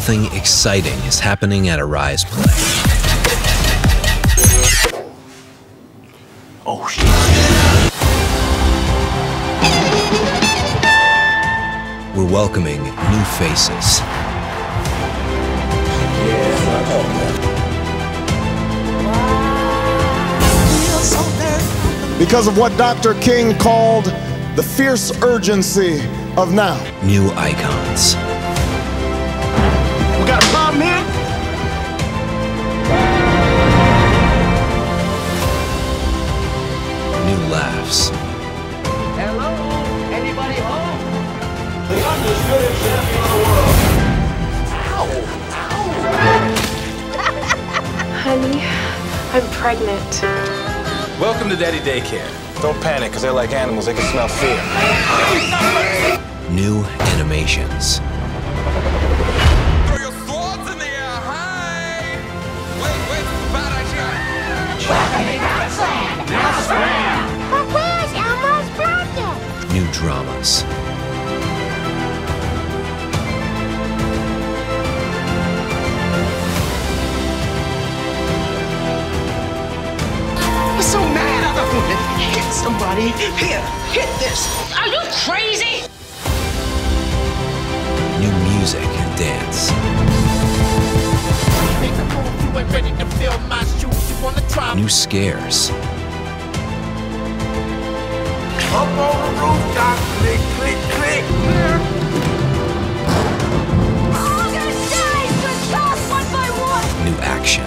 Something exciting is happening at Arise Play. Oh, shit. We're welcoming new faces. Because of what Dr. King called the fierce urgency of now. New icons. We got a problem here? New laughs. Hello? Anybody home? The undisputed champion of the world. Honey, I'm pregnant. Welcome to Daddy Daycare. Don't panic, because they're like animals. They can smell fear. New animations. Throw your swords in the air, hey! Wait, bad idea. New dramas. So mad I don't want to hit somebody. Here, hit this. Are you crazy? New music and dance. New scares. Up on the rooftop, click, click, click. All gonna die, so toss one by one. New action.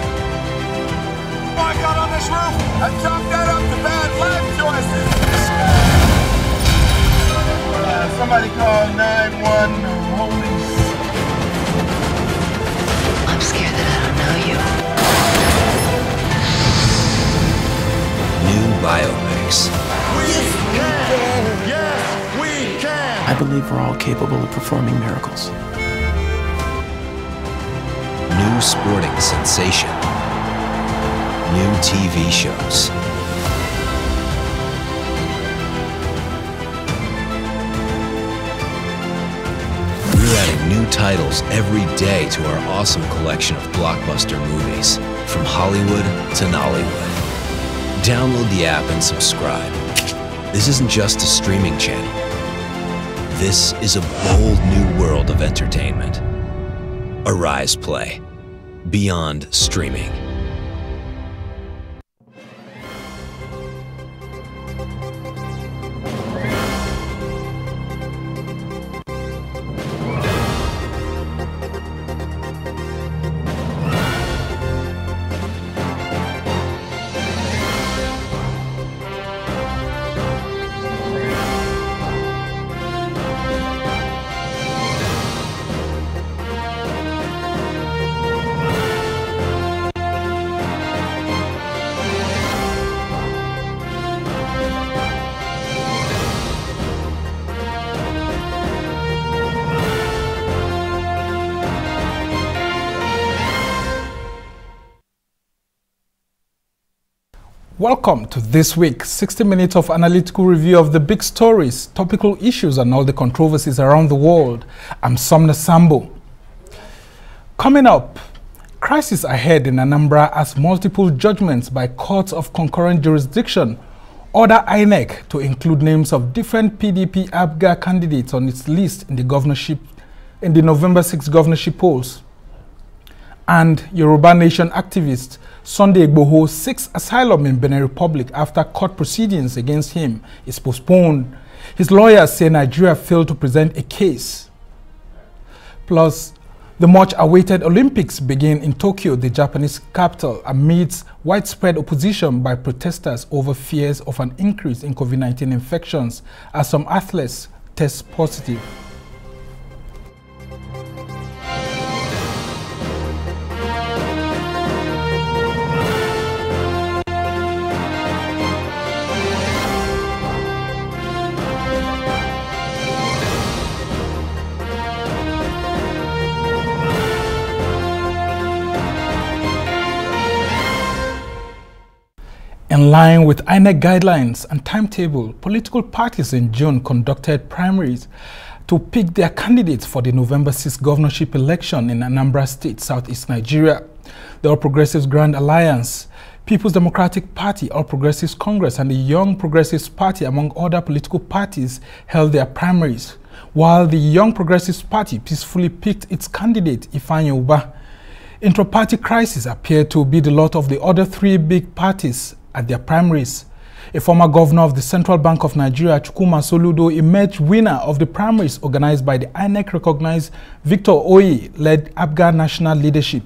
I got on this roof. I chalked that up to bad life choices. Somebody call 911. Holy. I'm scared that I don't know you. New biopics. We can. Yes, we can. I believe we're all capable of performing miracles. New sporting sensation. New TV shows. We're adding new titles every day to our awesome collection of blockbuster movies, from Hollywood to Nollywood. Download the app and subscribe. This isn't just a streaming channel. This is a bold new world of entertainment. Arise Play. Beyond streaming. Welcome to this week's 60 minutes of analytical review of the big stories, topical issues, and all the controversies around the world. I'm Sumner Sambo. Coming up, crisis ahead in Anambra as multiple judgments by courts of concurrent jurisdiction order INEC to include names of different PDP APGA candidates on its list in the November 6 governorship polls. And Yoruba Nation activist Sunday Igboho seeks asylum in Benin Republic after court proceedings against him is postponed. His lawyers say Nigeria failed to present a case. Plus, the much-awaited Olympics begin in Tokyo, the Japanese capital, amidst widespread opposition by protesters over fears of an increase in COVID-19 infections as some athletes test positive. In line with INEC guidelines and timetable, political parties in June conducted primaries to pick their candidates for the November 6th governorship election in Anambra State, Southeast Nigeria. The All Progressives Grand Alliance, People's Democratic Party, All Progressives Congress, and the Young Progressives Party, among other political parties, held their primaries, while the Young Progressives Party peacefully picked its candidate, Ifeanyi Ubah. Intra-party crisis appeared to be the lot of the other three big parties at their primaries. A former governor of the Central Bank of Nigeria, Chukwuma Soludo, emerged winner of the primaries organized by the INEC-recognized Victor Oye-led APGA national leadership.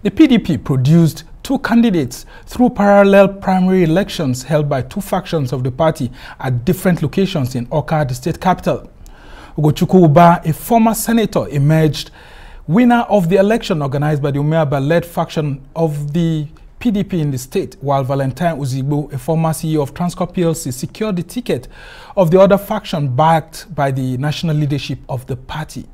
The PDP produced two candidates through parallel primary elections held by two factions of the party at different locations in Awka, the state capital. Ugochukwu Ubah, a former senator, emerged winner of the election organized by the Umeaba-led faction of the PDP in the state, while Valentine Uzigbo, a former CEO of Transcorp PLC, secured the ticket of the other faction backed by the national leadership of the party.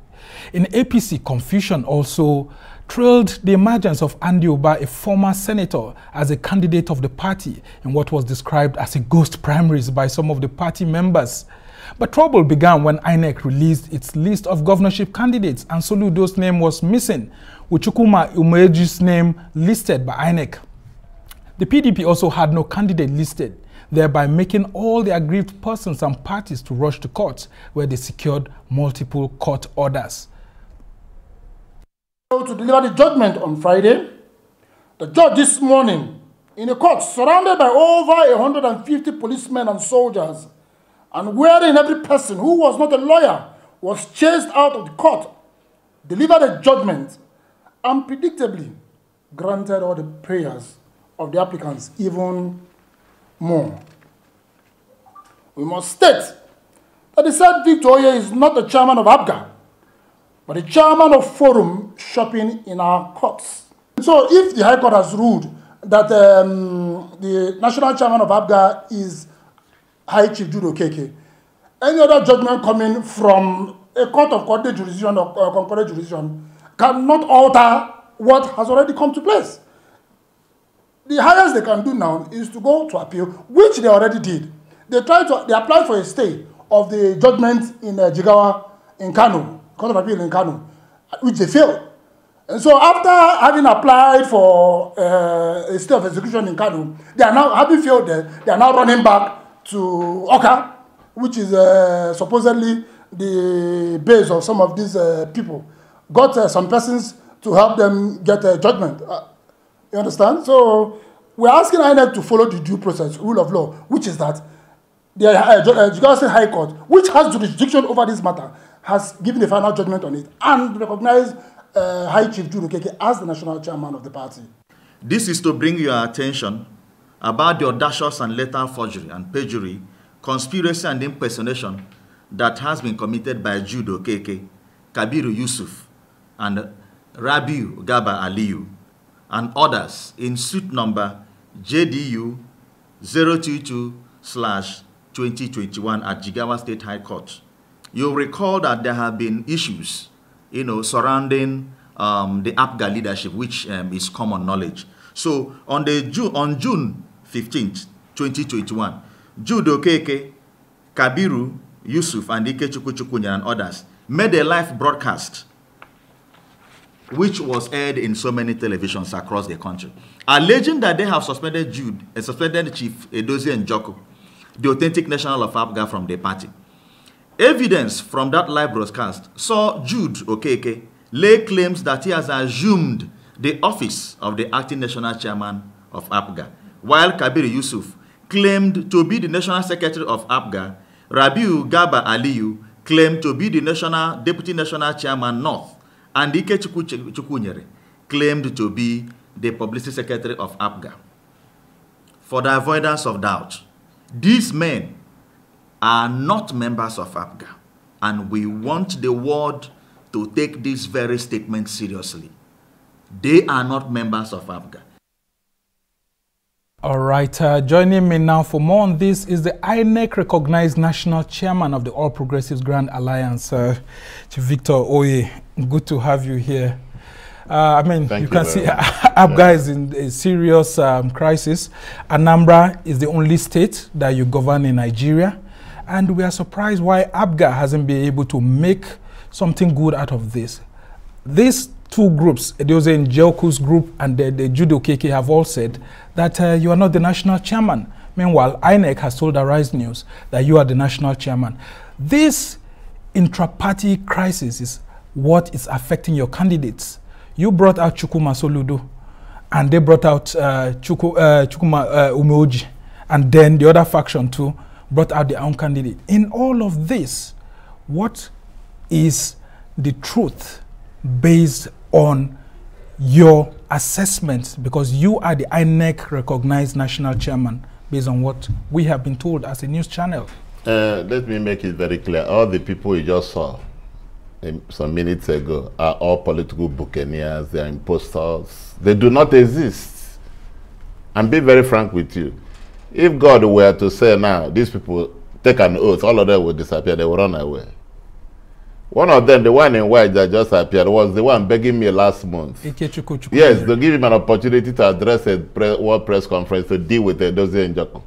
In APC, confusion also trailed the emergence of Andy Ubah, a former senator, as a candidate of the party in what was described as a ghost primaries by some of the party members. But trouble began when INEC released its list of governorship candidates and Soludo's name was missing, with Chukwuma Umeju's name listed by INEC. The PDP also had no candidate listed, thereby making all the aggrieved persons and parties to rush to court, where they secured multiple court orders. To deliver the judgment on Friday, the judge this morning, in a court surrounded by over 150 policemen and soldiers, and wherein every person who was not a lawyer was chased out of the court, delivered a judgment and predictably granted all the prayers of the applicants even more. We must state that the said Victor Oye is not the chairman of APGA, but the chairman of Forum Shopping in our courts. So if the High Court has ruled that the national chairman of APGA is High Chief Jude Okeke, any other judgment coming from a court of coordinate jurisdiction or concurrent jurisdiction cannot alter what has already come to place. The highest they can do now is to go to appeal, which they already did. They applied for a stay of the judgment in Jigawa in Kano, Court of Appeal in Kano, which they failed. And so after having applied for a stay of execution in Kano, they are now, having failed there, they are now running back to Awka, which is supposedly the base of some of these people. Got some persons to help them get a judgment. You understand? So we're asking INEC to follow the due process, rule of law, which is that the Jigawa State High Court, which has jurisdiction over this matter, has given a final judgment on it and recognized High Chief Jude Okeke as the national chairman of the party. This is to bring your attention about the audacious and lethal forgery and perjury, conspiracy and impersonation that has been committed by Jude Okeke, Kabiru Yusuf, and Rabiu Gaba Aliyu, and others in suit number JDU 022/2021 at Jigawa State High Court. You'll recall that there have been issues, surrounding the APGA leadership, which is common knowledge. So on June 15th, 2021, Jude Okeke, Kabiru Yusuf, and Ike Chukwunya and others made a live broadcast which was aired in so many televisions across the country, alleging that they have suspended Chief Edozie Njoku, the authentic national of APGA, from the party. Evidence from that live broadcast saw Jude Okeke lay claims that he has assumed the office of the acting national chairman of APGA, while Kabiru Yusuf claimed to be the national secretary of APGA. Rabiu Gaba Aliyu claimed to be the deputy national chairman North, and Ike Chukwunyere claimed to be the publicity secretary of APGA. For the avoidance of doubt, these men are not members of APGA, and we want the world to take this very statement seriously. They are not members of APGA. All right, joining me now for more on this is the INEC-recognized national chairman of the All Progressives Grand Alliance, Chief Victor Oye. Good to have you here. You can see APGA is in a serious crisis. Anambra is the only state that you govern in Nigeria. And we are surprised why APGA hasn't been able to make something good out of this. These two groups, there was in Njoku's group and the Jude Okeke, have all said that you are not the national chairman. Meanwhile, INEC has told Arise News that you are the national chairman. This intra-party crisis is what is affecting your candidates. You brought out Chukwuma Soludo, and they brought out Chukwuma Umeoji, and then the other faction too brought out their own candidate. In all of this, what is the truth based on your assessment? Because you are the INEC recognized national chairman, based on what we have been told as a news channel. Let me make it very clear. All the people you just saw some minutes ago are all political buccaneers. They are imposters. They do not exist. And be very frank with you. If God were to say now, these people take an oath, all of them will disappear, they will run away. One of them, the one in white that just appeared, was the one begging me last month. Yes, to give him an opportunity to address a world press conference to deal with Edozie Njoku.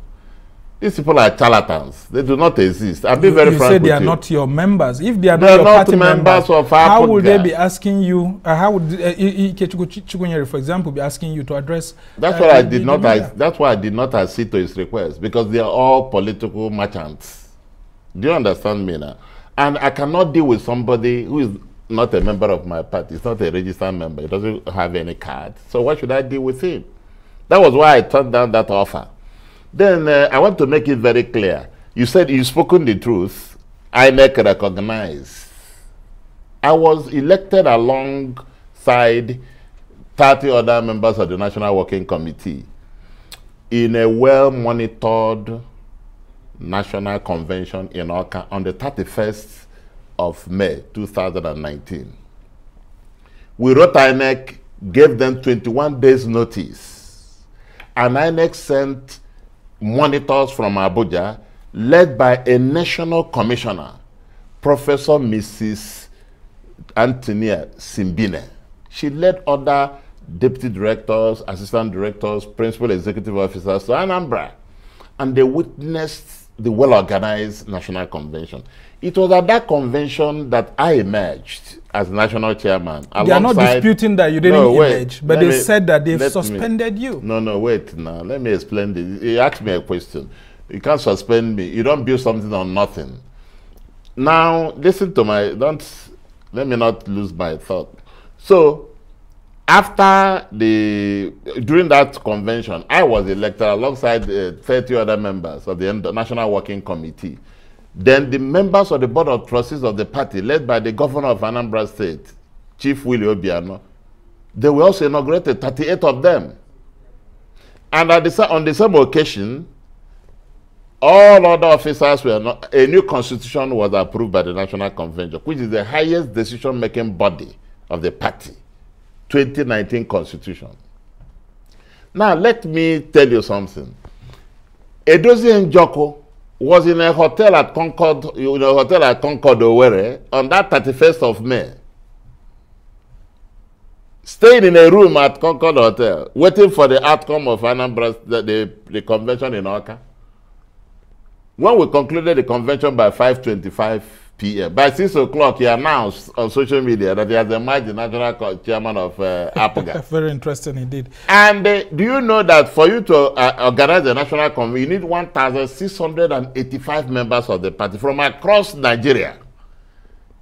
These people are charlatans. They do not exist. I'll be very frank with you. You said they are not your members. If they are not your party members, of how would they be asking you, how would Ikechukwu, for example, be asking you to address? That's why I did not. That's why I did not accede to his request, because they are all political merchants. Do you understand me now? And I cannot deal with somebody who is not a member of my party. He's not a registered member. He doesn't have any card. So why should I deal with him? That was why I turned down that offer. Then I want to make it very clear. You said you've spoken the truth. INEC recognized. I was elected alongside 30 other members of the National Working Committee in a well-monitored National Convention in Oka on the 31st of May 2019. We wrote INEC, gave them 21 days notice, and INEC sent monitors from Abuja led by a national commissioner, Professor Mrs. Antonia Simbine. She led other deputy directors, assistant directors, principal executive officers to Anambra, and they witnessed the well-organized national convention. It was at that convention that I emerged as national chairman. They are not disputing that you didn't emerge, but they said that they've suspended you. No, wait now. Let me explain this. You asked me a question. You can't suspend me. You don't build something on nothing. Now, listen to my, let me not lose my thought. So, during that convention, I was elected alongside 30 other members of the National Working Committee. Then the members of the Board of Trustees of the party, led by the governor of Anambra State, Chief Willie Obiano, they were also inaugurated, 38 of them. And on the same occasion, all other officers were not, a new constitution was approved by the National Convention, which is the highest decision-making body of the party. 2019 constitution. Now let me tell you something. Edozie Njoku was in a hotel at Concord, Owerri, on that 31st of May. Staying in a room at Concord Hotel, waiting for the outcome of Anambra, the convention in Oka. When we concluded the convention by 5:25 p.m. By 6 o'clock, he announced on social media that he has emerged the national chairman of APGA. Very interesting indeed. And do you know that for you to organize the national convention, you need 1,685 members of the party from across Nigeria?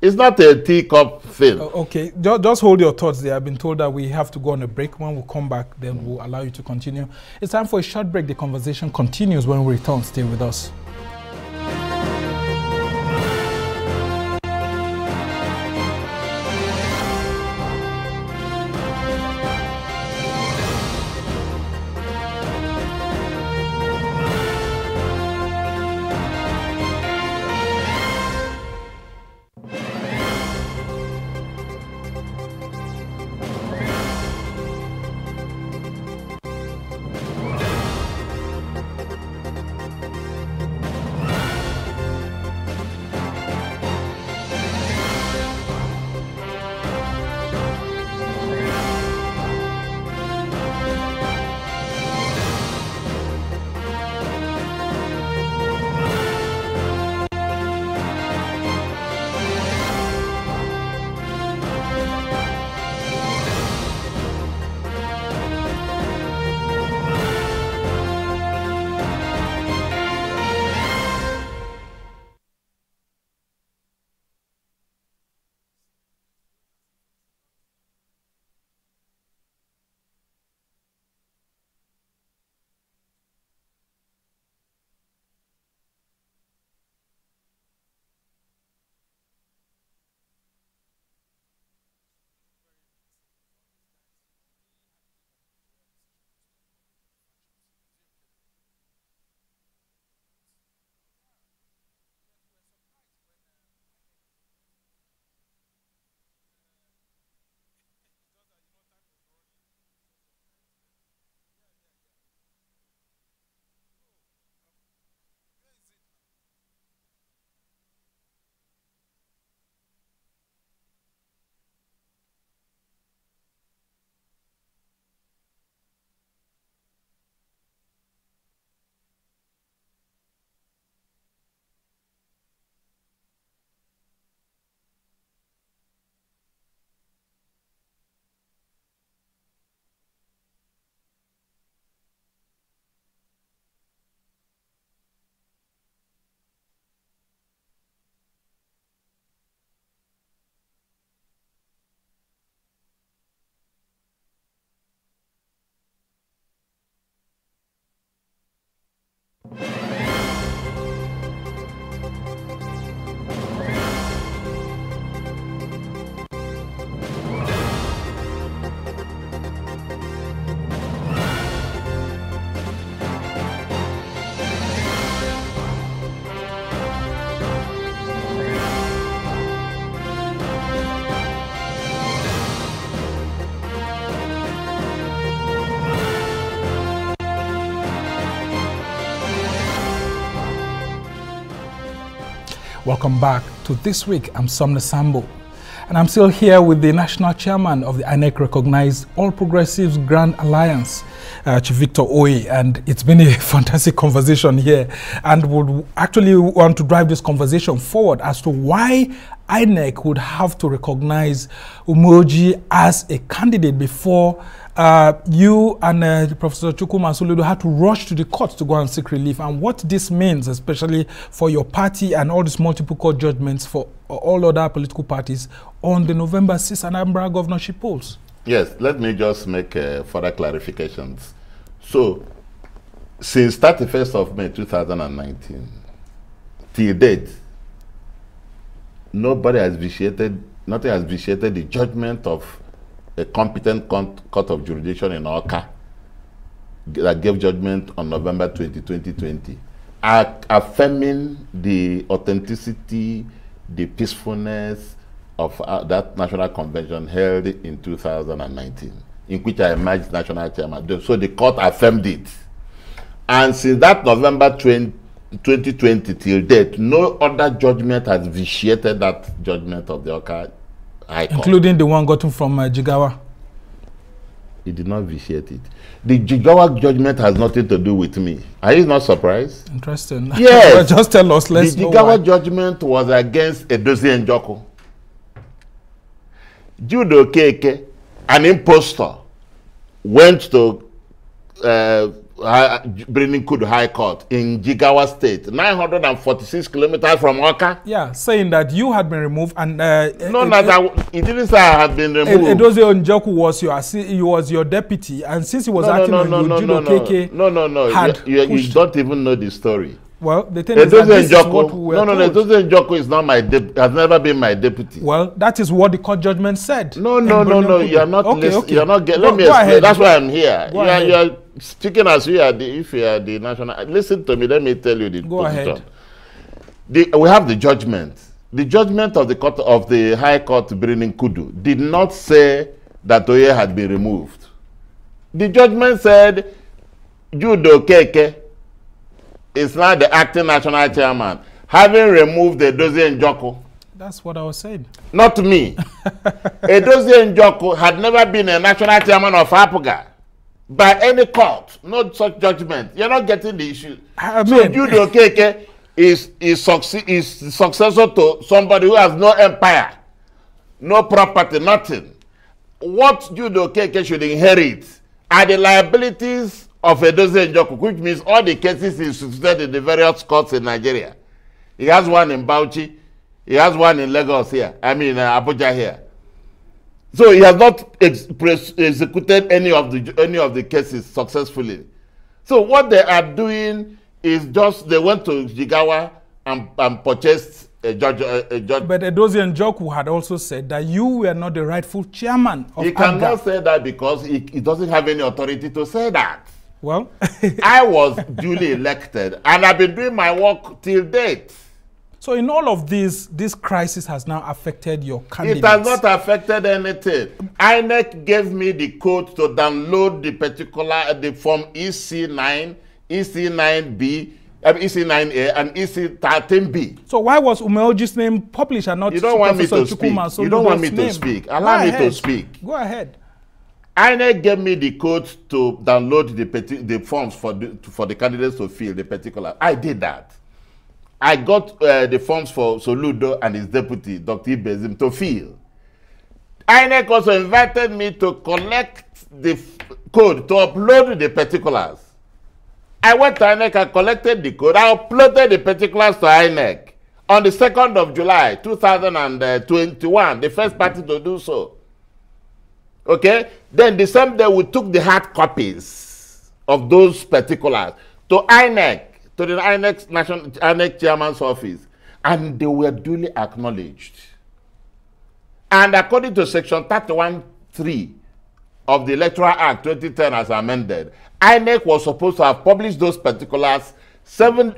It's not a teacup thing. Okay, just hold your thoughts there. I've been told that we have to go on a break. When we come back, then we'll allow you to continue. It's time for a short break. The conversation continues when we return. Stay with us. Welcome back to This Week. I'm Somna Sambo, and I'm still here with the national chairman of the INEC-recognized All Progressives Grand Alliance, Chief Victor Oye, and it's been a fantastic conversation here, and would actually want to drive this conversation forward as to why INEC would have to recognize Umoji as a candidate before you and Professor Chukwuma Soludo had to rush to the court to go and seek relief, and what this means, especially for your party and all these multiple court judgments for all other political parties on the November 6th Anambra governorship polls. Yes, let me just make further clarifications. So, since 31st of May 2019, till date, nothing has vitiated the judgment of a competent court of jurisdiction in Awka that gave judgment on November 20, 2020, affirming the authenticity, the peacefulness of that national convention held in 2019, in which I emerged national chairman. So the court affirmed it. And since that November 2020 till date, no other judgment has vitiated that judgment of the Awka High Court. Including the one gotten from Jigawa? It did not vitiate it. The Jigawa judgment has nothing to do with me. Are you not surprised? Interesting. Yes. Well, just tell us. Let's know. The Jigawa judgment was against Edozie Njoku. Jude Okeke, an impostor, went to Birnin Kudu High Court in Jigawa State, 946 kilometers from Awka. Yeah, saying that you had been removed, and it didn't say I had been removed. Edozie Njoku was your deputy, and since he was acting on you, Jude Okeke you don't even know the story. Well, the thing is that this is what we were told. Edozie Njoku is not my has never been my deputy. Well, that is what the court judgment said. No, you are not listening. You are not getting. Let me explain. That's why I'm here. You are speaking as you are if you are the national. Listen to me. Let me tell you the position. We have the judgment. The judgment of the court of the High Court Birnin Kudu did not say that Oye had been removed. The judgment said Jude Okeke is now the acting national chairman, having removed Edozie Njoku. That's what I was saying. Not me. Edozie Njoku had never been a national chairman of APGA by any court. No such judgment. You're not getting the issue. So Jude Okeke is successor to somebody who has no empire, no property, nothing. What Jude Okeke should inherit are the liabilities of Edozie Njoku, which means all the cases he sustained in the various courts in Nigeria. He has one in Bauchi, he has one in Lagos here, Abuja here. So he has not executed any of the cases successfully. So what they are doing is just they went to Jigawa and purchased a judge. But Edozie Njoku had also said that you were not the rightful chairman of APGA. He cannot say that because he doesn't have any authority to say that. Well, I was duly elected, and I've been doing my work till date. So in all of this crisis has now affected your candidates? It has not affected anything. INEC gave me the code to download the form EC9, EC9B, EC9A, and EC13B. So why was Umeoji's name published and not? You don't want me to speak. You don't want me to speak. Allow me to speak. Go ahead. INEC gave me the code to download the forms for the candidates to fill the particular. I did that. I got the forms for Soludo and his deputy, Dr. Ibezim, to fill. INEC also invited me to collect the code to upload the particulars. I went to INEC and collected the code. I uploaded the particulars to INEC on the 2nd of July, 2021, the first party to do so. Okay, then the same day we took the hard copies of those particulars to INEC, to the INEC chairman's office, and they were duly acknowledged. And according to section 31(3) of the Electoral Act 2010 as amended, INEC was supposed to have published those particulars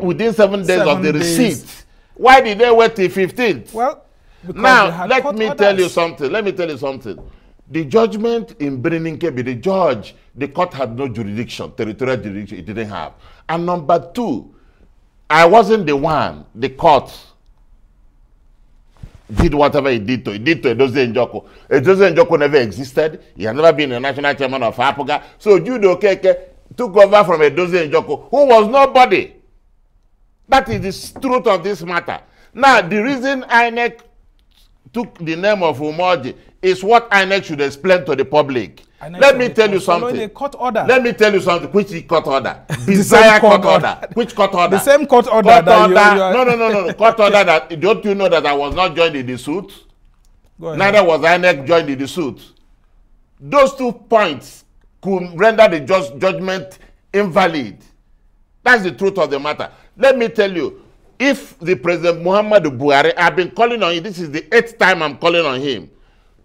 within 7 days of the receipt. Why did they wait till 15th? Well, now let me tell you something. The judgment in Birnin Kebbi, the court had no jurisdiction, territorial jurisdiction, it didn't have. And number two, I wasn't the one the court did whatever he did to Edozie Njoku. Edozie Njoku never existed. He has never been a national chairman of APGA. So Jude Okeke took over from Edozie Njoku, who was nobody. That is the truth of this matter. Now, the reason INEC took the name of Umoji is what INEC should explain to the public. Let me tell you something. Let me tell you something. Which court order? Desire court order. Which court order? The same court order. No. Court order that, don't you know that I was not joined in the suit? Neither was INEC joined in the suit. Those 2 points could render the judgment invalid. That's the truth of the matter. Let me tell you, if the President Muhammadu Buhari, I've been calling on him, this is the 8th time I'm calling on him,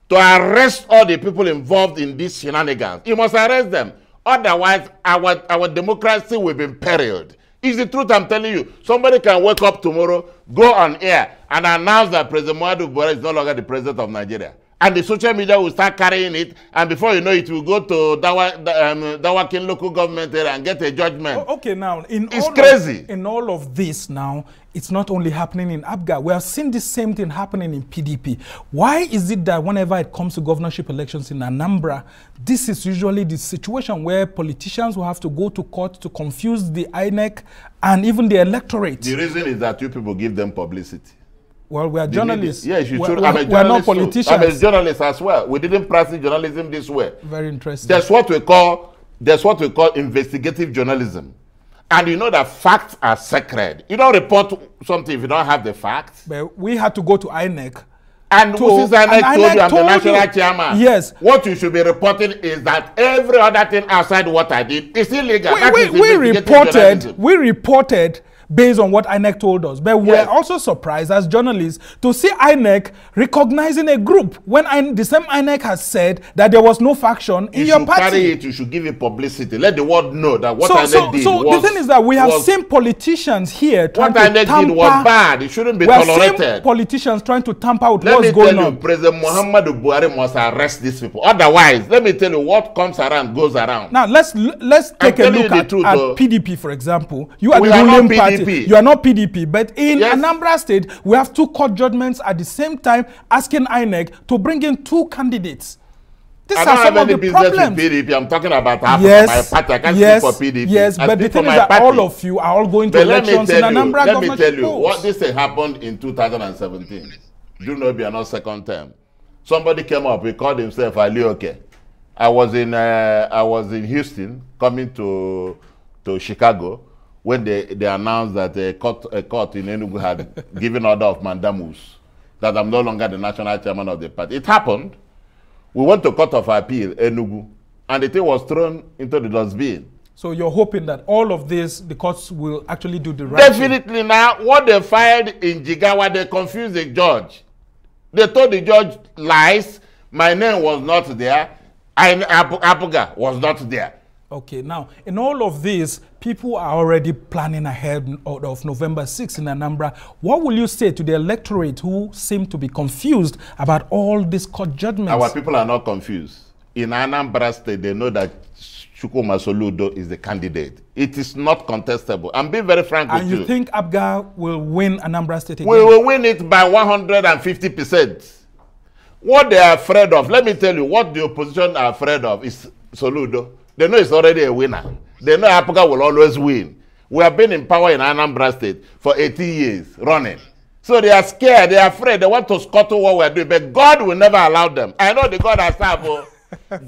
to arrest all the people involved in these shenanigans. He must arrest them. Otherwise, our democracy will be imperiled. It's the truth I'm telling you. Somebody can wake up tomorrow, go on air, and announce that President Muhammadu Buhari is no longer the president of Nigeria. And the social media will start carrying it, and before you know it, will go to Dawakin local government area and get a judgment. Okay, now, it's crazy. In all of this now, it's not only happening in APGA. We have seen the same thing happening in PDP. Why is it that whenever it comes to governorship elections in Anambra, this is usually the situation where politicians will have to go to court to confuse the INEC and even the electorate? The reason is that you people give them publicity. Well, we are journalists. Yes, you should. We're not politicians. I'm a journalist as well. We didn't practice journalism this way. Very interesting. That's what we call investigative journalism. And you know that facts are sacred. You don't report something if you don't have the facts. But we had to go to INEC. And since INEC told you I'm the national chairman, yes, what you should be reporting is that every other thing outside what I did is illegal. We reported based on what INEC told us. But we're also surprised as journalists to see INEC recognizing a group when the same INEC has said that there was no faction in your party. Carry it, you should give it publicity. Let the world know that what INEC did was... So the thing is that we have seen politicians here trying to tamper... What INEC did was bad. It shouldn't be tolerated. We have seen politicians trying to tamper with what's going on. Let me tell you, President Muhammadu Buhari must arrest these people. Otherwise, let me tell you, what comes around goes around. Now, let's take a look at PDP, for example. You are the ruling party. You are not PDP, but in Anambra State, we have 2 court judgments at the same time asking INEC to bring in 2 candidates. These are some of the problems. With PDP. I'm talking about my party. I can't speak for PDP. Yes, but the thing is that all of you are all going to elections in Anambra. Let me tell you, what this happened in 2017. Do you know if you are not second term? Somebody came up, he called himself Alioke. I was in Houston, coming to Chicago, when they announced that a court in Enugu had given order of mandamus, that I'm no longer the national chairman of the party. It happened. We went to Court of Appeal, Enugu, and the thing was thrown into the dustbin. So you're hoping that all of this, the courts will actually do the right Definitely thing. Now, what they filed in Jigawa, they confused the judge. They told the judge lies. My name was not there. APGA was not there. Okay, now, in all of this, people are already planning ahead of November 6th in Anambra. What will you say to the electorate who seem to be confused about all these court judgments? Our people are not confused. In Anambra State, they know that Chukwuma Soludo is the candidate. It is not contestable. I'm being very frank with you. And you think APGA will win Anambra State again? We will win it by 150%. What they are afraid of, let me tell you, what the opposition are afraid of is Soludo. They know it's already a winner. They know APGA will always win. We have been in power in Anambra State for 18 years running. So they are scared, they are afraid, they want to scuttle what we are doing. But God will never allow them. I know the God has served.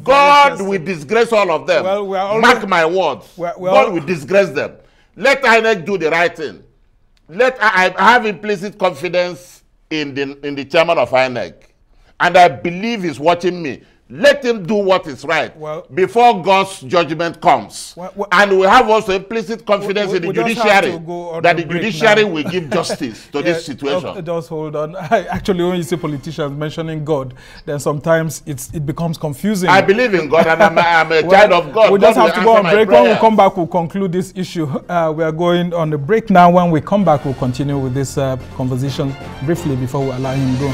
God will disgrace all of them. Well, mark my words. God will disgrace them. Let INEC do the right thing. I have implicit confidence in the chairman of INEC. And I believe he's watching me. Let him do what is right before God's judgment comes. And we have also implicit confidence in the judiciary that the judiciary will give justice to this situation. Just hold on. Actually, when you see politicians mentioning God, then sometimes it becomes confusing. I believe in God and I'm a child of God. We just have to go on break. When we come back, we'll conclude this issue. We are going on a break now. When we come back, we'll continue with this conversation briefly before we allow him to go.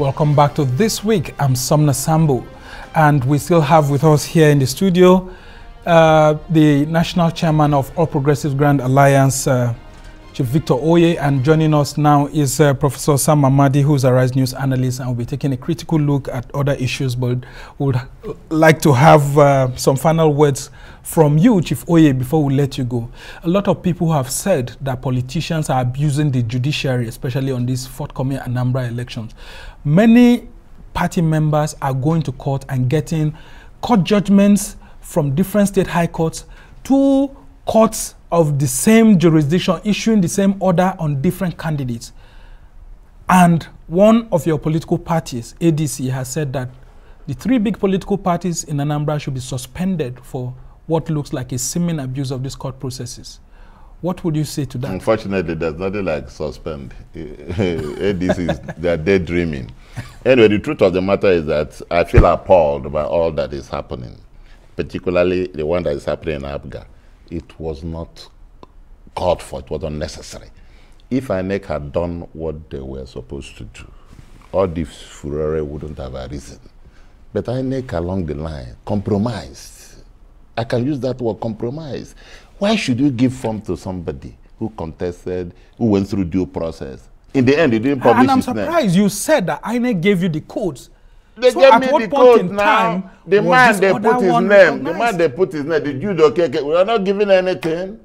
Welcome back to This Week. I'm Somna Sambo, and we still have with us here in the studio the National Chairman of All Progressives Grand Alliance, Chief Victor Oye, and joining us now is Professor Sam Mamadi, who's a Rise News analyst, and we'll be taking a critical look at other issues, but would like to have some final words from you, Chief Oye, before we let you go. A lot of people have said that politicians are abusing the judiciary, especially on these forthcoming Anambra elections. Many party members are going to court and getting court judgments from different state high courts to courts of the same jurisdiction issuing the same order on different candidates. And one of your political parties, ADC, has said that the three big political parties in Anambra should be suspended for what looks like a seeming abuse of these court processes. What would you say to that? Unfortunately, there's nothing like suspend. ADC, they're daydreaming. Anyway, the truth of the matter is that I feel appalled by all that is happening, particularly the one that is happening in APGA. It was not called for, it was unnecessary. If INEC had done what they were supposed to do, all this furore wouldn't have arisen. But INEC along the line compromised. I can use that word, compromise. Why should you give form to somebody who contested, who went through due process? In the end, you didn't publish his name. And I'm surprised you said that INEC gave you the codes. They gave me the code now. The man they put his name, the man they put his name, the Jude Okeke, we are not giving anything.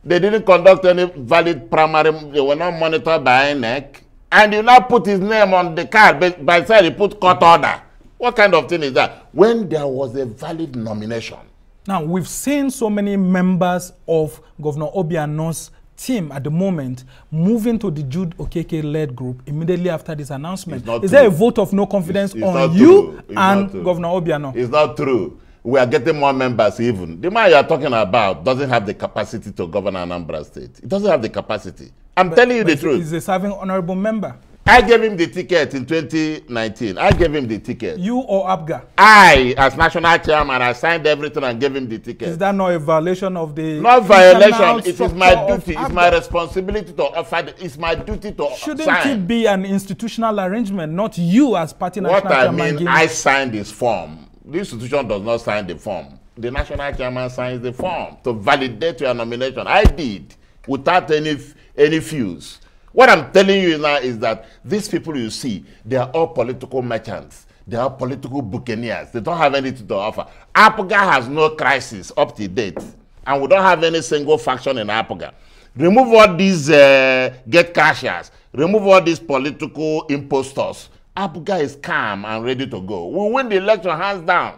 They didn't conduct any valid primary, they were not monitored by INEC. And you now put his name on the card, but by the side you put court order. What kind of thing is that? When there was a valid nomination. Now, we've seen so many members of Governor Obiano's team at the moment moving to the Jude Okeke-led group immediately after this announcement. Is there a vote of no confidence on you and Governor Obiano? It's not true. We are getting more members even. The man you are talking about doesn't have the capacity to govern Anambra State. It doesn't have the capacity. I'm telling you the truth. He's a serving honorable member. I gave him the ticket in 2019. I gave him the ticket. You or APGA? I, as national chairman, I signed everything and gave him the ticket. Is that not a violation of the... Not violation. It is my duty. It's my responsibility to offer. It's my duty to Shouldn't it be an institutional arrangement, not you as party national chairman? What I mean, I signed this form. The institution does not sign the form. The national chairman signs the form to validate your nomination. I did, without any fuse. What I'm telling you now is that these people you see, they are all political merchants. They are political buccaneers. They don't have anything to offer. APGA has no crisis up to date. And we don't have any single faction in APGA. Remove all these get cashers. Remove all these political impostors. APGA is calm and ready to go. We win the election hands down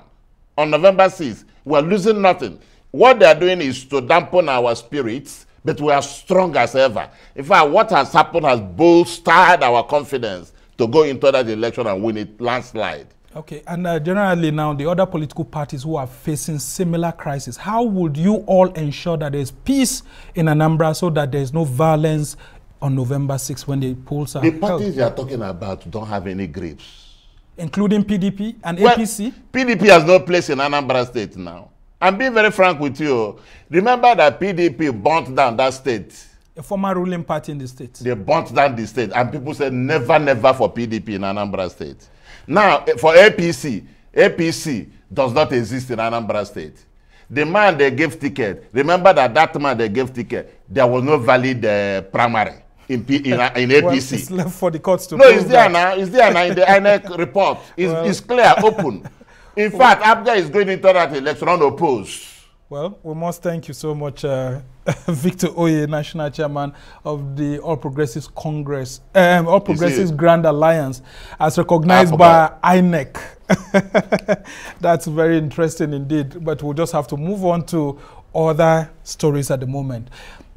on November 6th. We're losing nothing. What they're doing is to dampen our spirits, but we are strong as ever. In fact, what has happened has bolstered our confidence to go into that election and win it landslide. Okay, and generally now, the other political parties who are facing similar crises, how would you all ensure that there's peace in Anambra so that there's no violence on November 6th when the polls are held? The parties you are talking about don't have any grips. Including PDP and APC? PDP has no place in Anambra State now. I'm being very frank with you. Remember that PDP burnt down that state. A former ruling party in the state. They burnt down the state. And people said never, never for PDP in Anambra State. Now, for APC does not exist in Anambra State. The man they gave ticket, remember that man they gave ticket, there was no valid primary in APC. Well, it's left for the courts to No, it's there now. It's there now in the INEC report. It's clear, open. In fact, APGA is going into that election unopposed. Well, we must thank you so much, Victor Oye, National Chairman of the All Progressives Congress, All Progressives Grand Alliance, as recognized by INEC. That's very interesting indeed, but we'll just have to move on to other stories at the moment.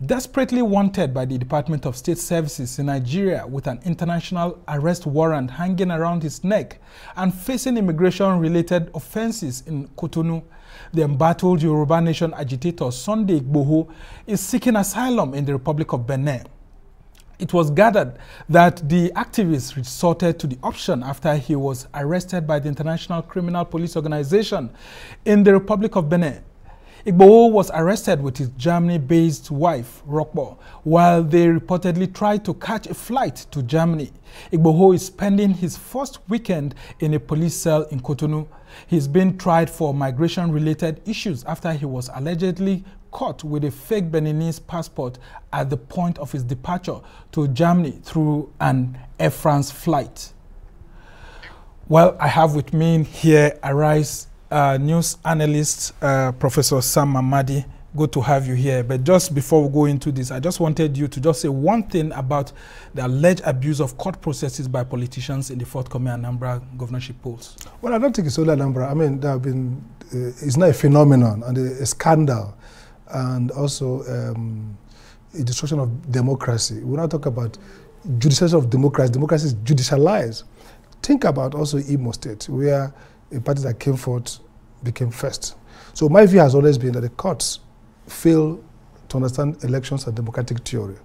Desperately wanted by the Department of State Services in Nigeria with an international arrest warrant hanging around his neck and facing immigration-related offenses in Cotonou, the embattled Yoruba Nation agitator Sunday Igboho is seeking asylum in the Republic of Benin. It was gathered that the activist resorted to the option after he was arrested by the International Criminal Police Organization in the Republic of Benin. Igboho was arrested with his Germany-based wife, Rokbo, while they reportedly tried to catch a flight to Germany. Igboho is spending his first weekend in a police cell in Cotonou. He's been tried for migration-related issues after he was allegedly caught with a fake Beninese passport at the point of his departure to Germany through an Air France flight. Well, I have with me here Arise news analyst, Professor Sam Mamadi. Good to have you here. But just before we go into this, I just wanted you to just say one thing about the alleged abuse of court processes by politicians in the forthcoming Anambra governorship polls. Well, I don't think it's only Anambra. I mean, there have been, it's not a phenomenon and a scandal, and also a destruction of democracy. When I talk about judicialization of democracy, democracy is judicialized. Think about also Imo State, where a party that came forth became first. So my view has always been that the courts fail to understand elections and democratic theory.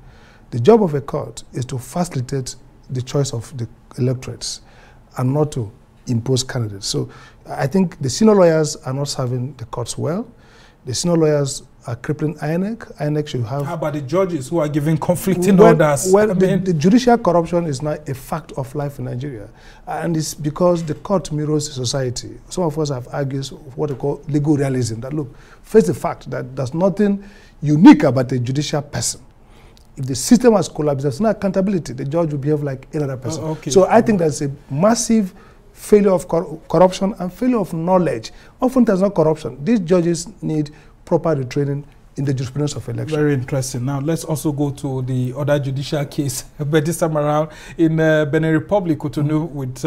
The job of a court is to facilitate the choice of the electorates and not to impose candidates. So I think the senior lawyers are not serving the courts well. The senior lawyers are crippling INEC. INEC should have... How about the judges who are giving conflicting orders? Well, the judicial corruption is not a fact of life in Nigeria. And it's because the court mirrors society. Some of us have argued what we call legal realism, that look, face the fact that there's nothing unique about a judicial person. If the system has collapsed, there's no accountability. The judge will behave like any other person. Okay. So I think there's a massive failure of corruption and failure of knowledge. Often there's not corruption. These judges need proper retraining in the jurisprudence of election. Very interesting. Now let's also go to the other judicial case, but this time around in Benin Republic, Cotonou, with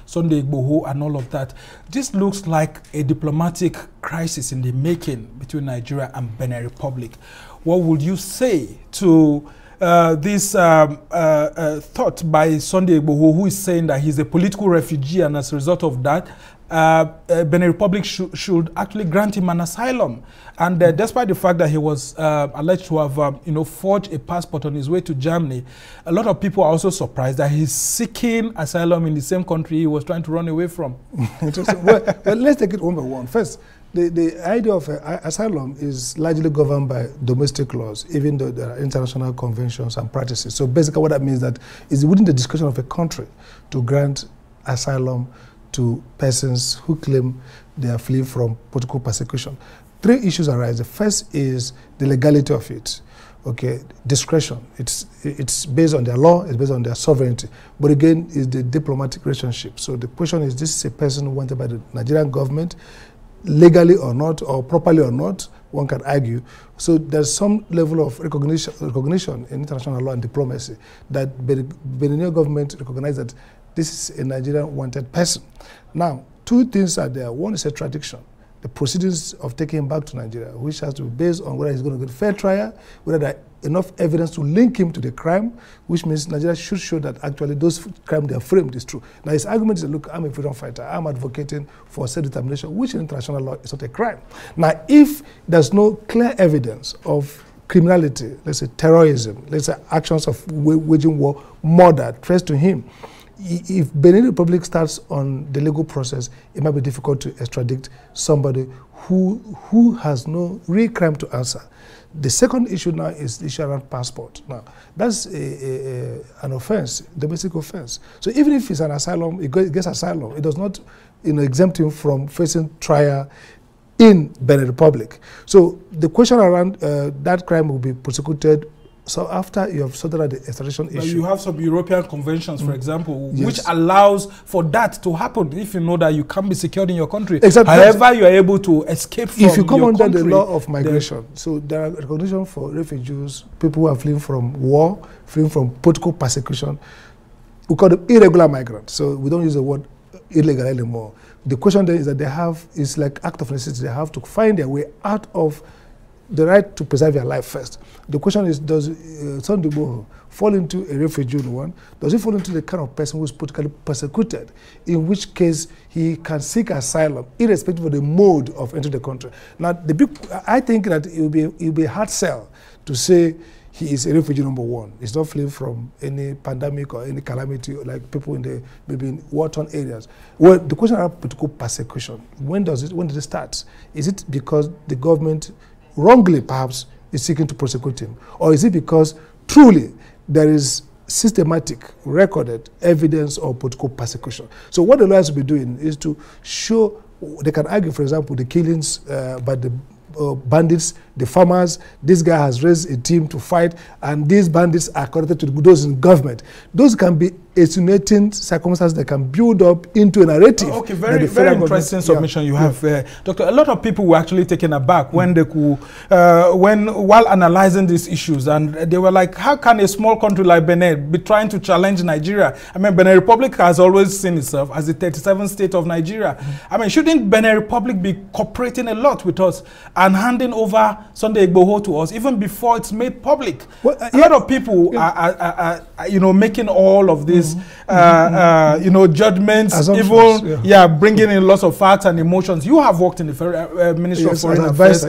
Sunday Igboho and all of that. This looks like a diplomatic crisis in the making between Nigeria and Benin Republic. What would you say to this thought by Sunday Igboho, who is saying that he's a political refugee, and as a result of that, Benin Republic should actually grant him an asylum? And despite the fact that he was alleged to have forged a passport on his way to Germany, a lot of people are also surprised that he's seeking asylum in the same country he was trying to run away from. well, let's take it one by one. First, the idea of asylum is largely governed by domestic laws, even though there are international conventions and practices. So basically what that means that is within the discretion of a country to grant asylum to persons who claim they are fleeing from political persecution. Three issues arise. The first is the legality of it. Okay, discretion. It's based on their law, it's based on their sovereignty. But again, it's the diplomatic relationship. So the question is, this is a person wanted by the Nigerian government, legally or not, or properly or not, one can argue. So there's some level of recognition in international law and diplomacy that the Benin government recognizes that this is a Nigerian wanted person. Now, two things are there. One is extradition, the proceedings of taking him back to Nigeria, which has to be based on whether he's going to get a fair trial, whether there are enough evidence to link him to the crime, which means Nigeria should show that actually those crimes they are framed is true. Now, his argument is, look, I'm a freedom fighter. I'm advocating for self-determination, which in international law is not a crime. Now, if there's no clear evidence of criminality, let's say terrorism, let's say actions of waging war, murder, threats to him, if Benin Republic starts on the legal process, it might be difficult to extradite somebody who has no real crime to answer. The second issue now is the issue around passport. Now, that's an offense, domestic offense. So even if it's an asylum, he gets asylum, it does not exempt him from facing trial in Benin Republic. So the question around that crime will be prosecuted. So after you have sorted out the extradition issue. You have some European conventions, for example, which allows for that to happen if you know that you can't be secured in your country. Exactly. However, you are able to escape from your country. If you come under the law of migration, so there are recognition for refugees, people who are fleeing from war, fleeing from political persecution. We call them irregular migrants. So we don't use the word illegal anymore. The question then is that they have, it's like act of necessity. They have to find their way out of the right to preserve your life first. The question is, does Sunday Igboho fall into a refugee one? Does he fall into the kind of person who is politically persecuted, in which case he can seek asylum, irrespective of the mode of entering the country? Now, I think that it will be a hard sell to say he is a refugee number one. He's not fleeing from any pandemic or any calamity like people in the maybe in war-torn areas. Well, the question about political persecution, when did it start? Is it because the government wrongly perhaps is seeking to prosecute him? Or is it because truly there is systematic, recorded evidence of political persecution? So what the lawyers will be doing is to show, they can argue, for example, the killings by the bandits, the farmers. This guy has raised a team to fight, and these bandits are connected to those in government. Those can be insinuating circumstances that can build up into a narrative. Okay, very interesting submission you have, Doctor. A lot of people were actually taken aback when they could, while analyzing these issues, and they were like, how can a small country like Benin be trying to challenge Nigeria? I mean, Benin Republic has always seen itself as the 37th state of Nigeria. I mean, shouldn't Benin Republic be cooperating a lot with us and handing over Sunday Igboho to us even before it's made public? Well, a lot of people are making all of this judgments, even bringing in lots of facts and emotions. You have worked in the Ministry of Foreign Affairs,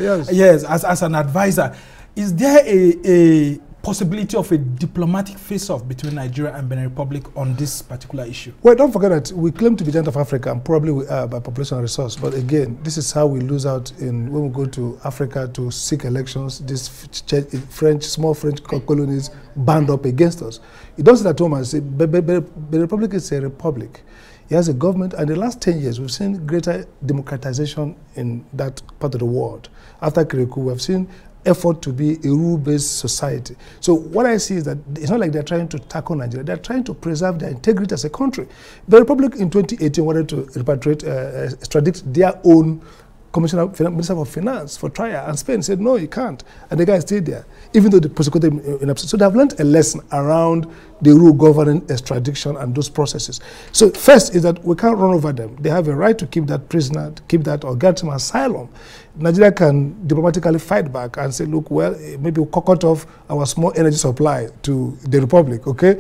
as an advisor. Is there a possibility of a diplomatic face-off between Nigeria and Benin Republic on this particular issue? Well, don't forget that we claim to be giant of Africa, and probably we are by population and resource. But again, this is how we lose out when we go to Africa to seek elections. These small French colonies band up against us. It doesn't at home and say, the Republic is a republic. It has a government, and in the last 10 years, we've seen greater democratization in that part of the world. After Kirikou, we've seen effort to be a rule-based society. So what I see is that it's not like they're trying to tackle Nigeria. They're trying to preserve their integrity as a country. The Republic in 2018 wanted to extradite their own Minister of Finance for trial, and Spain said, no, you can't. And the guy stayed there, even though they prosecuted him in absence. So they have learned a lesson around the rule governing extradition and those processes. So first is that we can't run over them. They have a right to keep that prisoner, to keep that, or grant him asylum. Nigeria can diplomatically fight back and say, look, well, maybe we'll cut off our small energy supply to the Republic, okay?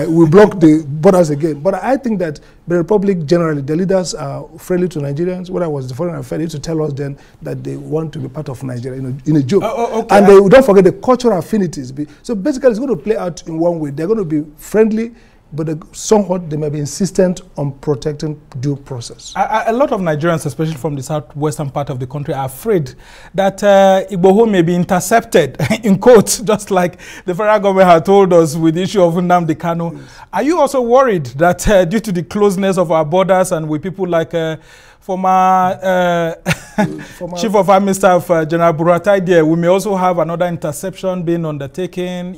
We block the borders again. But I think that the Republic generally, the leaders are friendly to Nigerians. When I was the foreign affairs, they used to tell us then that they want to be part of Nigeria in a joke. Okay. And they don't forget the cultural affinities. So basically, it's going to play out in one way. They're going to be friendly, but somewhat they may be insistent on protecting due process. A lot of Nigerians, especially from the southwestern part of the country, are afraid that Igboho may be intercepted, in quotes, just like the federal government had told us with the issue of Nnamdi Kanu. Yes. Are you also worried that due to the closeness of our borders and with people like former Chief of Army Staff General Buratai there, we may also have another interception being undertaken,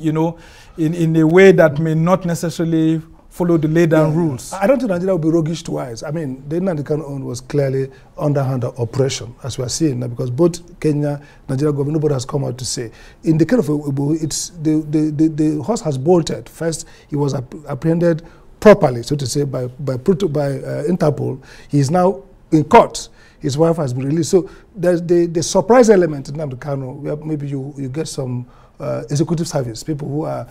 in a way that may not necessarily follow the laid down rules? I don't think Nigeria will be roguish twice. I mean, the Nnamdi Kanu one was clearly underhand operation, as we are seeing now, because both Kenya, Nigeria government, nobody has come out to say. In the case of Igboho, it's the horse has bolted. First, he was apprehended properly, so to say, by Interpol. He is now in court. His wife has been released. So there's the surprise element in Nnamdi Kanu, where maybe you get some executive service, people who are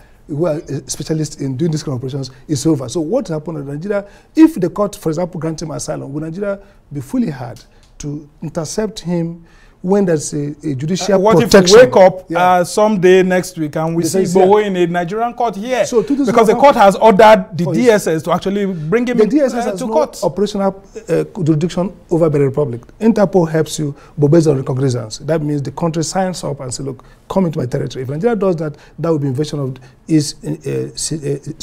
specialists in doing this kind of operations, is over. So what happened in Nigeria, if the court, for example, grant him asylum, will Nigeria be fully hard to intercept him when there's a judicial protection? What if we wake up someday next week and we see Igboho in a Nigerian court here? So because the court has ordered the DSS to actually bring him to court. Operational jurisdiction over the Republic. Interpol helps you, but based on recognizance. That means the country signs up and says, look, come into my territory. If Nigeria does that, that would be invasion of its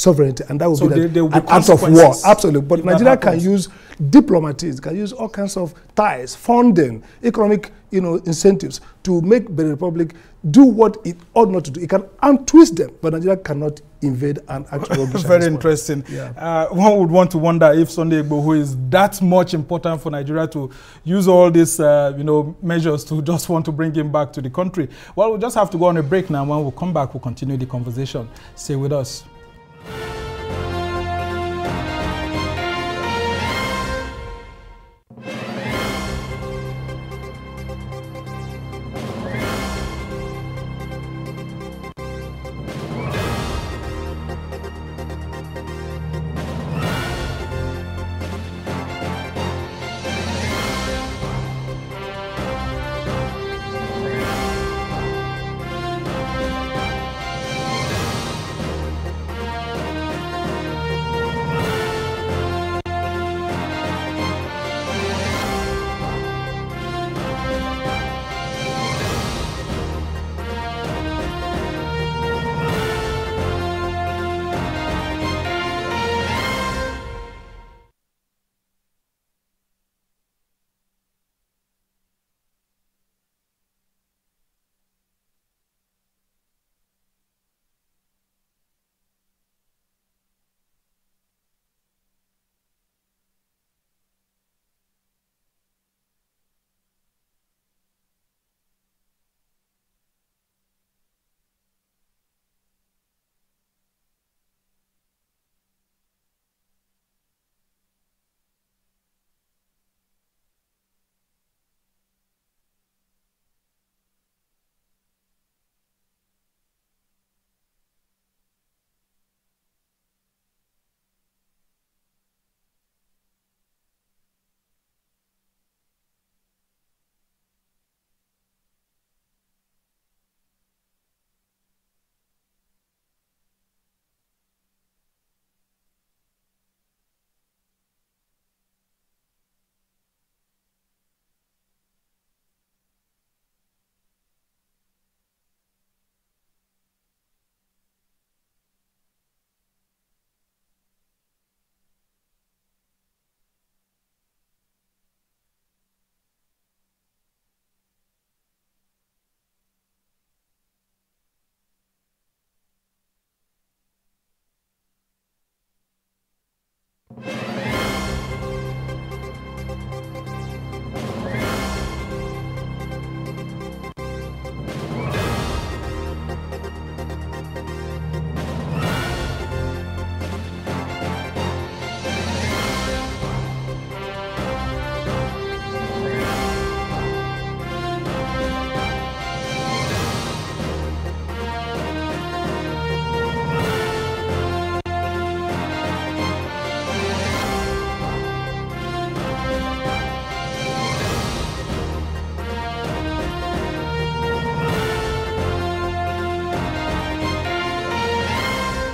sovereignty, and that would be an act of war. Absolutely. But Nigeria can use diplomats, can use all kinds of ties, funding, economic incentives to make the Republic do what it ought not to do. It can untwist them, but Nigeria cannot invade and actually. Very interesting. Yeah. One would want to wonder if Sunday Igboho is that much important for Nigeria to use all these measures to just want to bring him back to the country. Well, we'll just have to go on a break now. When we come back, we'll continue the conversation. Stay with us.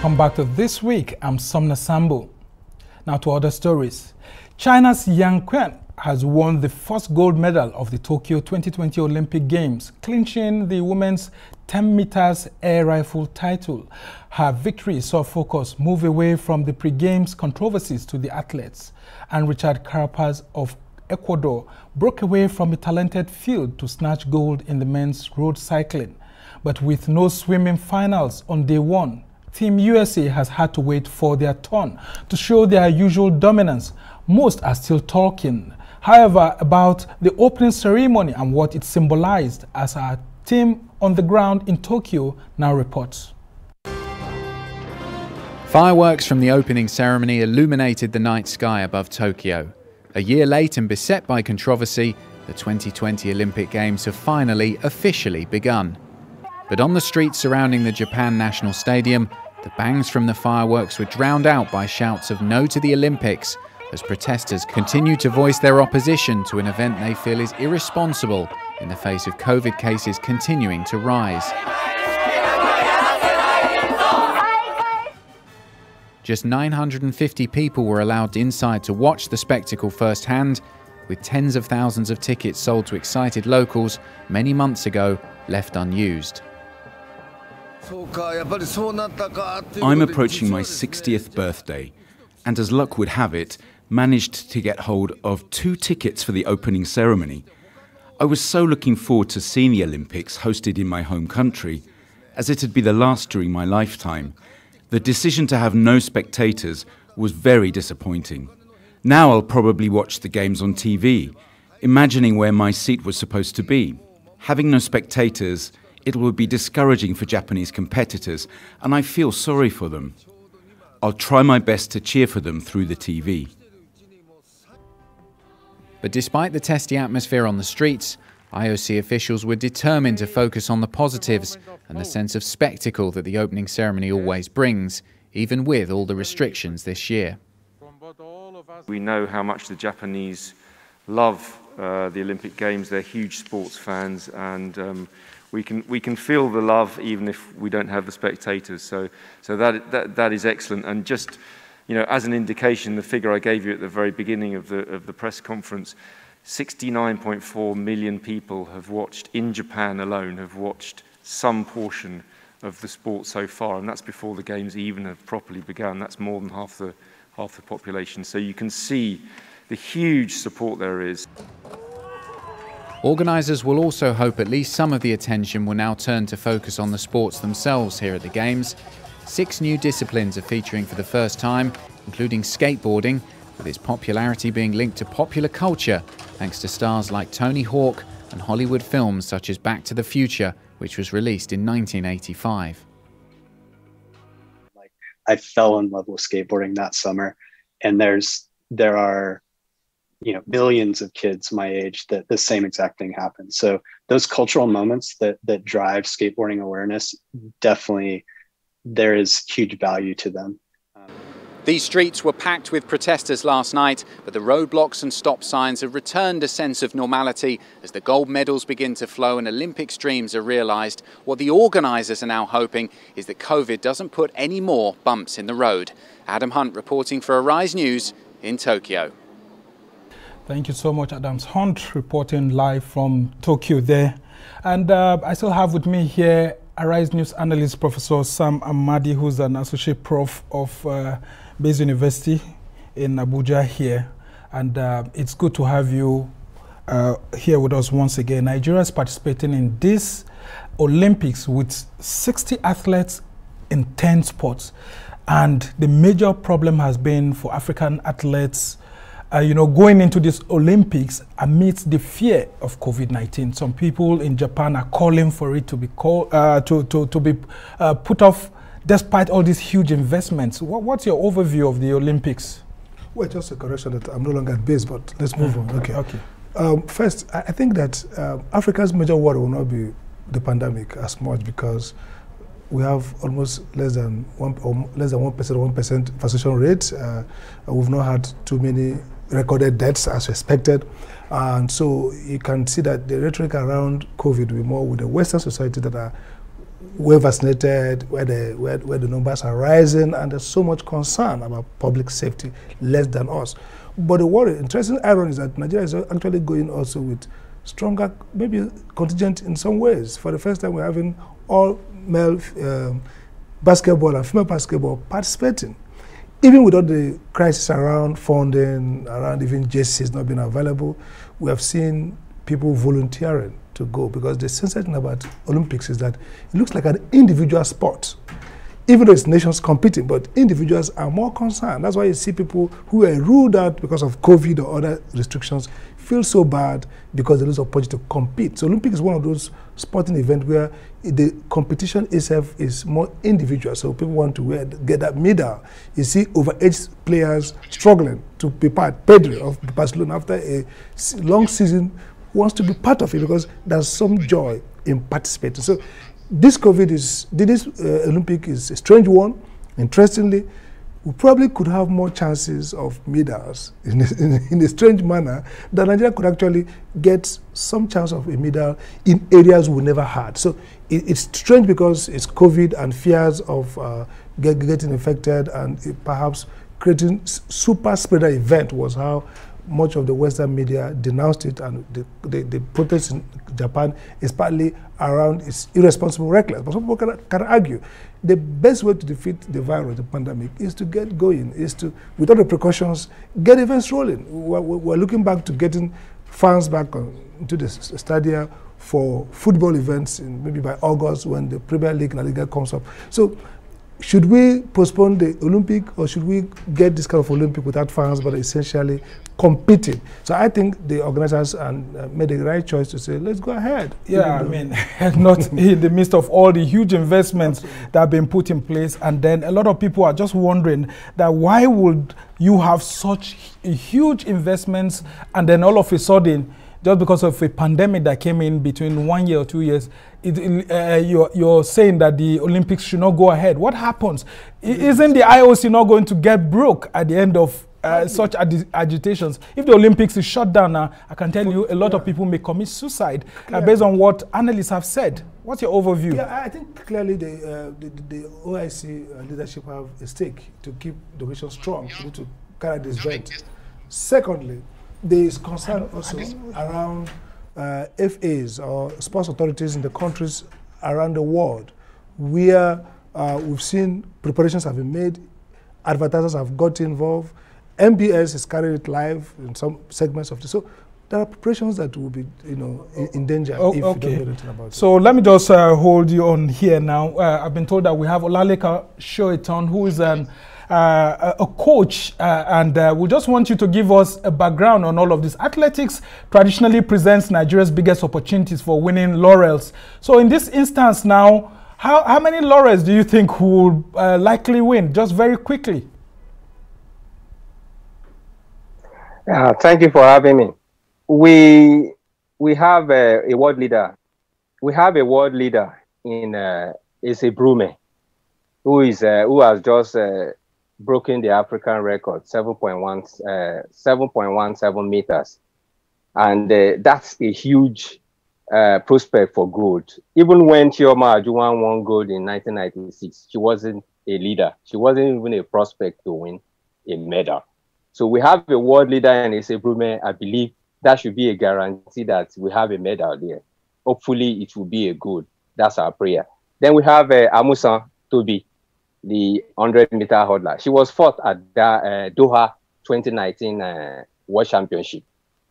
Come back to This Week. I'm Somna Sambo. Now to other stories. China's Yang Quan has won the first gold medal of the Tokyo 2020 Olympic Games, clinching the women's 10 meters air rifle title. Her victory saw focus move away from the pre-games controversies to the athletes, and Richard Carapaz of Ecuador broke away from a talented field to snatch gold in the men's road cycling. But with no swimming finals on day one, Team USA has had to wait for their turn to show their usual dominance. Most are still talking, however, about the opening ceremony and what it symbolized, as our team on the ground in Tokyo now reports. Fireworks from the opening ceremony illuminated the night sky above Tokyo. A year late and beset by controversy, the 2020 Olympic Games have finally officially begun. But on the streets surrounding the Japan National Stadium, the bangs from the fireworks were drowned out by shouts of "No to the Olympics," as protesters continue to voice their opposition to an event they feel is irresponsible in the face of COVID cases continuing to rise. Just 950 people were allowed inside to watch the spectacle firsthand, with tens of thousands of tickets sold to excited locals many months ago left unused. I'm approaching my 60th birthday, and as luck would have it, managed to get hold of 2 tickets for the opening ceremony. I was so looking forward to seeing the Olympics hosted in my home country, as it'd be the last during my lifetime. The decision to have no spectators was very disappointing. Now I'll probably watch the games on TV, imagining where my seat was supposed to be. Having no spectators, it will be discouraging for Japanese competitors, and I feel sorry for them. I'll try my best to cheer for them through the TV. But despite the testy atmosphere on the streets, IOC officials were determined to focus on the positives and the sense of spectacle that the opening ceremony always brings, even with all the restrictions this year. We know how much the Japanese love the Olympic Games. They're huge sports fans, and we can feel the love even if we don't have the spectators. So that is excellent. And just, you know, as an indication, the figure I gave you at the very beginning of the press conference, 69.4 million people have watched, in Japan alone, have watched some portion of the sport so far, and that's before the games even have properly begun. That's more than half the population. So you can see the huge support there is. Organisers will also hope at least some of the attention will now turn to focus on the sports themselves here at the Games. 6 new disciplines are featuring for the first time, including skateboarding, with its popularity being linked to popular culture thanks to stars like Tony Hawk and Hollywood films such as Back to the Future, which was released in 1985. I fell in love with skateboarding that summer, and there are, you know, millions of kids my age that the same exact thing happens. So those cultural moments that drive skateboarding awareness, definitely there is huge value to them. These streets were packed with protesters last night, but the roadblocks and stop signs have returned a sense of normality as the gold medals begin to flow and Olympic dreams are realised. What the organisers are now hoping is that COVID doesn't put any more bumps in the road. Adam Hunt reporting for Arise News in Tokyo. Thank you so much, Adams Hunt, reporting live from Tokyo there. And I still have with me here Arise News analyst Professor Sam Amadi, who's an associate prof of Bayes University in Abuja here. And it's good to have you here with us once again. Nigeria is participating in this Olympics with 60 athletes in 10 sports. And the major problem has been for African athletes going into this Olympics amidst the fear of COVID-19. Some people in Japan are calling for it to be put off despite all these huge investments. What's your overview of the Olympics? Well, just a correction that I'm no longer at base, but let's move on. Okay. First, I think that Africa's major worry will not be the pandemic as much, because we have almost less than 1% vaccination rate. We've not had too many recorded deaths as expected. And so you can see that the rhetoric around COVID will be more with the Western society that are well vaccinated, where the numbers are rising, and there's so much concern about public safety less than us. But the worry, interesting irony is that Nigeria is actually going also with stronger, maybe contingent in some ways. For the first time, we're having all male basketball and female basketball participating. Even without the crisis around funding, around even jerseys not being available, we have seen people volunteering to go, because the sensitive thing about Olympics is that it looks like an individual sport. Even though it's nations competing, but individuals are more concerned. That's why you see people who are ruled out because of COVID or other restrictions feel so bad because they lose opportunity to compete. So Olympics is one of those sporting events where the competition itself is more individual. So people want to get that medal. You see overage players struggling to be part. Pedro of Barcelona, after a long season, wants to be part of it because there's some joy in participating. So this Olympic is a strange one. Interestingly, we probably could have more chances of medals in a strange manner that Nigeria could actually get some chance of a medal in areas we never had. So it's strange because it's COVID and fears of getting infected, and perhaps creating super spreader event was how much of the Western media denounced it, and the protests in Japan is partly around its irresponsible reckless. But some people can argue the best way to defeat the virus, the pandemic, is to get going, is to, with all the precautions, get events rolling. We're looking back to getting fans back into the stadia for football events, maybe by August when the Premier League and La Liga comes up. So should we postpone the Olympic, or should we get this kind of Olympic without fans, but essentially competing? So I think the organizers made the right choice to say, let's go ahead. Yeah, I mean, not in the midst of all the huge investments that have been put in place. And then a lot of people are just wondering that why would you have such huge investments, and then all of a sudden, just because of a pandemic that came in between 1 year or 2 years, you're saying that the Olympics should not go ahead. What happens? Isn't the IOC not going to get broke at the end of such agitations? If the Olympics is shut down now, I can tell you a lot of people may commit suicide based on what analysts have said. What's your overview? Yeah, I think clearly the OIC leadership have a stake to keep the nation strong, to carry this event. Secondly, there is concern also around FAs or sports authorities in the countries around the world where we've seen preparations have been made, advertisers have got involved, MBS is carrying it live in some segments of this. So there are preparations that will be, in danger if you don't know anything about it. So let me just hold you on here now. I've been told that we have Olaleka Shoeton, who is a coach, and we just want you to give us a background on all of this. Athletics traditionally presents Nigeria's biggest opportunities for winning laurels. So in this instance now, how many laurels do you think will likely win? Just very quickly. Thank you for having me. We have a world leader. We have a world leader in Issy Brume, who has just broken the African record, 7.17 meters. And that's a huge prospect for gold. Even when Chioma Ajuwan won gold in 1996, she wasn't a leader. She wasn't even a prospect to win a medal. So we have a world leader in Issy Brume. I believe that should be a guarantee that we have a medal there. Hopefully it will be a gold. That's our prayer. Then we have Amusan Tobi, the 100-meter hurdler. She was fourth at the Doha 2019 World Championship.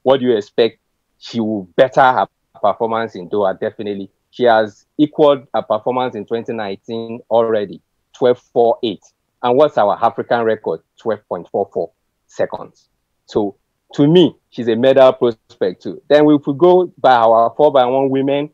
What do you expect? She will better her performance in Doha, definitely. She has equaled her performance in 2019 already, 12.48. And what's our African record? 12.44 seconds. So to me, she's a medal prospect too. Then we could go by our 4x1 women.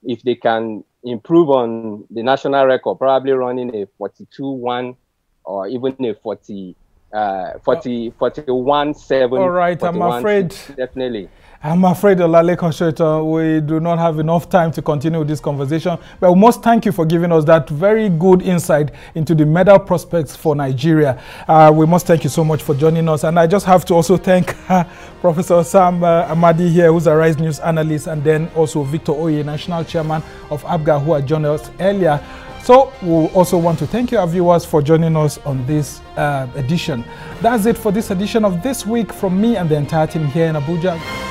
If they can improve on the national record, probably running a 42.1 or even a 41.7. All right, I'm afraid definitely. I'm afraid, Olale Koshoto, we do not have enough time to continue this conversation, but we must thank you for giving us that very good insight into the medal prospects for Nigeria. We must thank you so much for joining us, and I just have to also thank Professor Sam Amadi here, who's a Rise News analyst, and then also Victor Oye, National Chairman of APGA, who had joined us earlier. So we also want to thank you, our viewers, for joining us on this edition. That's it for this edition of This Week from me and the entire team here in Abuja.